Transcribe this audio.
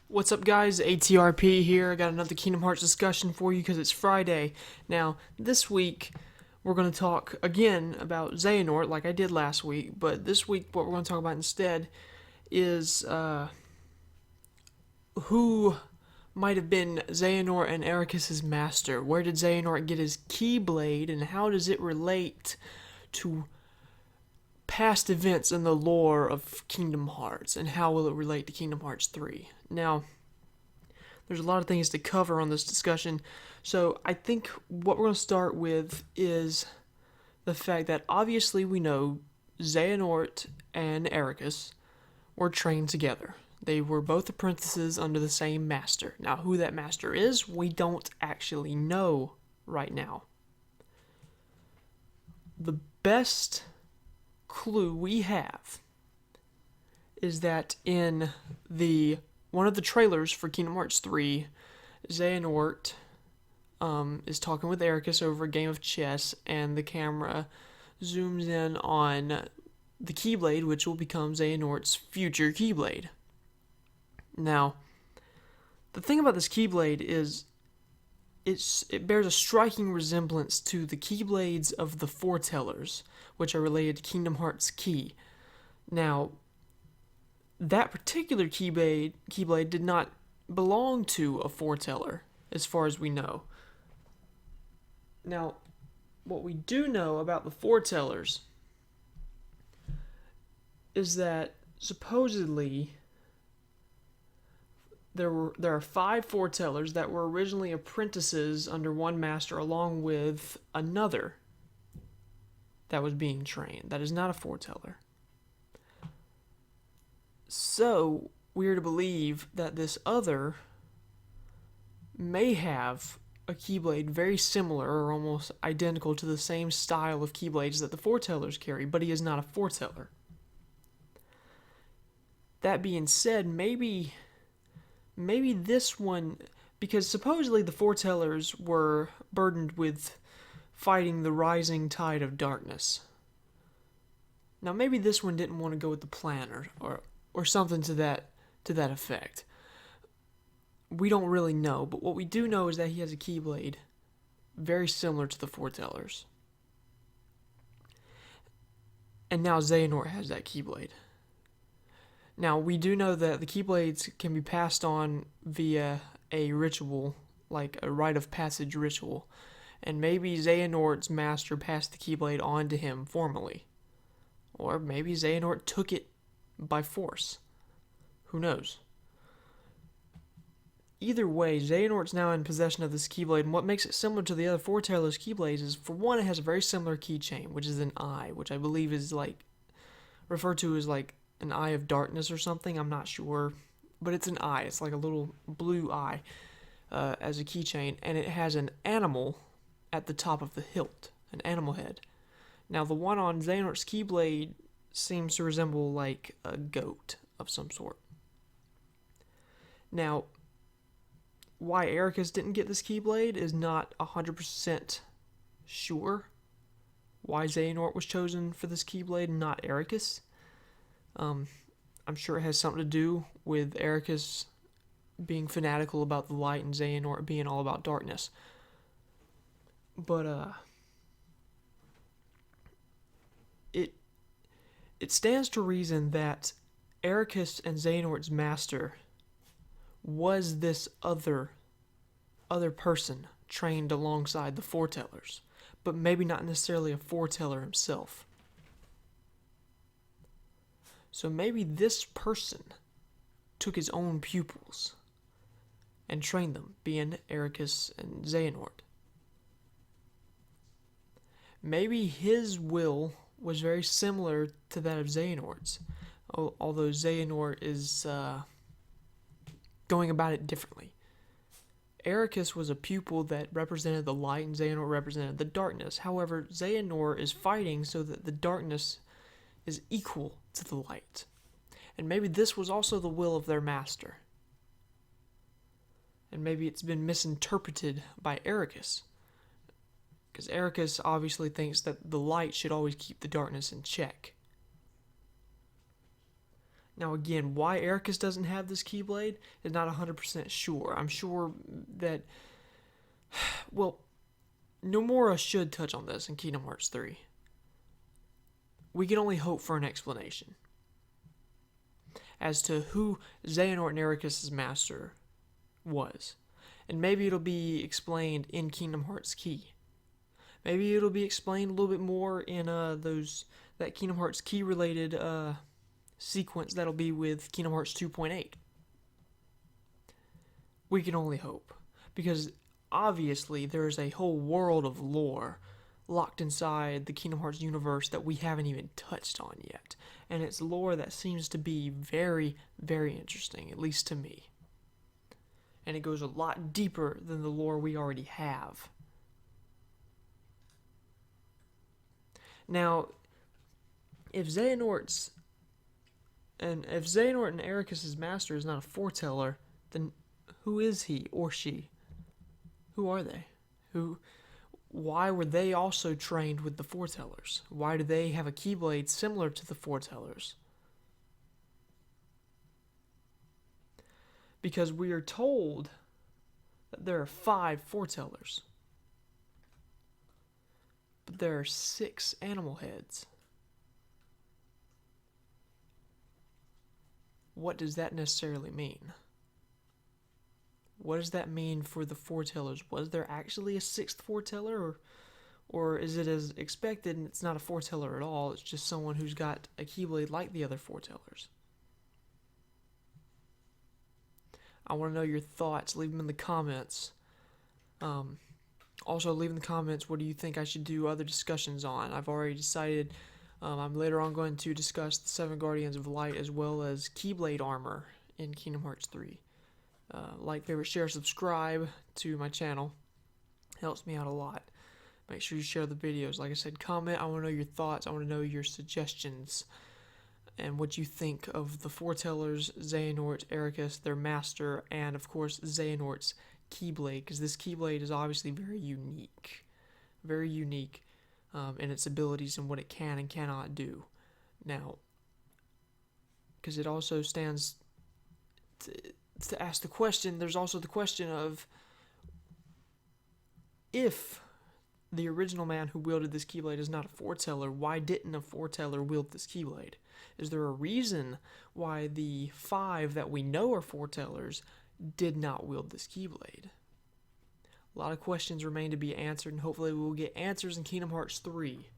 What's up, guys? ATRP here. I got another Kingdom Hearts discussion for you because it's Friday. Now, this week, we're going to talk again about Xehanort like I did last week, but this week, what we're going to talk about instead is who might have been Xehanort and Ericus's master. Where did Xehanort get his Keyblade, and how does it relate to past events in the lore of Kingdom Hearts, and how will it relate to Kingdom Hearts 3? Now, there's a lot of things to cover on this discussion, so I think what we're going to start with is the fact that obviously we know Xehanort and Ericus were trained together. They were both apprentices under the same master. Now, who that master is, we don't actually know right now. The best clue we have is that in one of the trailers for Kingdom Hearts 3, Xehanort is talking with Ericus over a game of chess, and the camera zooms in on the Keyblade, which will become Xehanort's future Keyblade. Now, the thing about this Keyblade is it bears a striking resemblance to the Keyblades of the Foretellers, which are related to Kingdom Hearts Key. Now, that particular Keyblade did not belong to a Foreteller, as far as we know. Now, what we do know about the Foretellers is that supposedly there are 5 Foretellers that were originally apprentices under one master, along with another that was being trained. That is not a Foreteller. So, we are to believe that this other may have a Keyblade very similar or almost identical to the same style of Keyblades that the Foretellers carry, but he is not a Foreteller. That being said, maybe this one, because supposedly the Foretellers were burdened with fighting the rising tide of darkness. Now, maybe this one didn't want to go with the plan, or something to that effect. We don't really know, but what we do know is that he has a Keyblade very similar to the Foretellers. And now Xehanort has that Keyblade. Now, we do know that the Keyblades can be passed on via a ritual, like a rite of passage ritual. And maybe Xehanort's master passed the Keyblade on to him formally. Or maybe Xehanort took it by force. Who knows? Either way, Xehanort's now in possession of this Keyblade, and what makes it similar to the other Foretellers Keyblades is, for one, it has a very similar keychain, which is an eye, which I believe is referred to as an eye of darkness or something. I'm not sure, but it's an eye. It's like a little blue eye as a keychain, and it has an animal at the top of the hilt, an animal head. Now, the one on Xehanort's Keyblade seems to resemble like a goat of some sort. Now, why Ericus didn't get this Keyblade is not 100% sure. Why Xehanort was chosen for this Keyblade and not Ericus. I'm sure it has something to do with Ericus being fanatical about the light and Xehanort being all about darkness. But it stands to reason that Ericus and Xehanort's master was this other person trained alongside the Foretellers, but maybe not necessarily a Foreteller himself. So maybe this person took his own pupils and trained them, being Ericus and Xehanort. Maybe his will was very similar to that of Xehanort's, although Xehanort is going about it differently. Ericus was a pupil that represented the light, and Xehanort represented the darkness. However, Xehanort is fighting so that the darkness is equal to the light. And maybe this was also the will of their master. And maybe it's been misinterpreted by Ericus, because Ericus obviously thinks that the light should always keep the darkness in check. Now again, why Ericus doesn't have this Keyblade is not 100% sure. I'm sure that, well, Nomura should touch on this in Kingdom Hearts 3. We can only hope for an explanation as to who Xehanort and Ericus' master was. And maybe it'll be explained in Kingdom Hearts Key. Maybe it'll be explained a little bit more in that Kingdom Hearts Key related sequence that'll be with Kingdom Hearts 2.8. We can only hope, because obviously there's a whole world of lore locked inside the Kingdom Hearts universe that we haven't even touched on yet, and it's lore that seems to be very, very interesting, at least to me. And it goes a lot deeper than the lore we already have. Now, if Xehanort and Ericus' master is not a foreteller, then who is he or she? Who are they? Why were they also trained with the foretellers? Why do they have a Keyblade similar to the foretellers? Because we are told that there are 5 foretellers, but there are 6 animal heads. What does that necessarily mean? What does that mean for the foretellers? Was there actually a 6th foreteller, or is it as expected and it's not a foreteller at all? It's just someone who's got a Keyblade like the other foretellers. I want to know your thoughts. Leave them in the comments. Also, leave in the comments what do you think I should do other discussions on. I've already decided I'm later on going to discuss the 7 Guardians of Light as well as Keyblade armor in Kingdom Hearts 3. Like, favorite, share, subscribe to my channel. Helps me out a lot. Make sure you share the videos. Like I said, comment. I want to know your thoughts. I want to know your suggestions and what you think of the foretellers, Xehanort, Ericus, their master, and of course Xehanort's Keyblade, because this Keyblade is obviously very unique. Very unique in its abilities and what it can and cannot do. Now, because it also stands to ask the question, there's also the question of, if the original man who wielded this Keyblade is not a foreteller, why didn't a foreteller wield this Keyblade? Is there a reason why the 5 that we know are foretellers did not wield this Keyblade? A lot of questions remain to be answered, and hopefully we will get answers in Kingdom Hearts 3.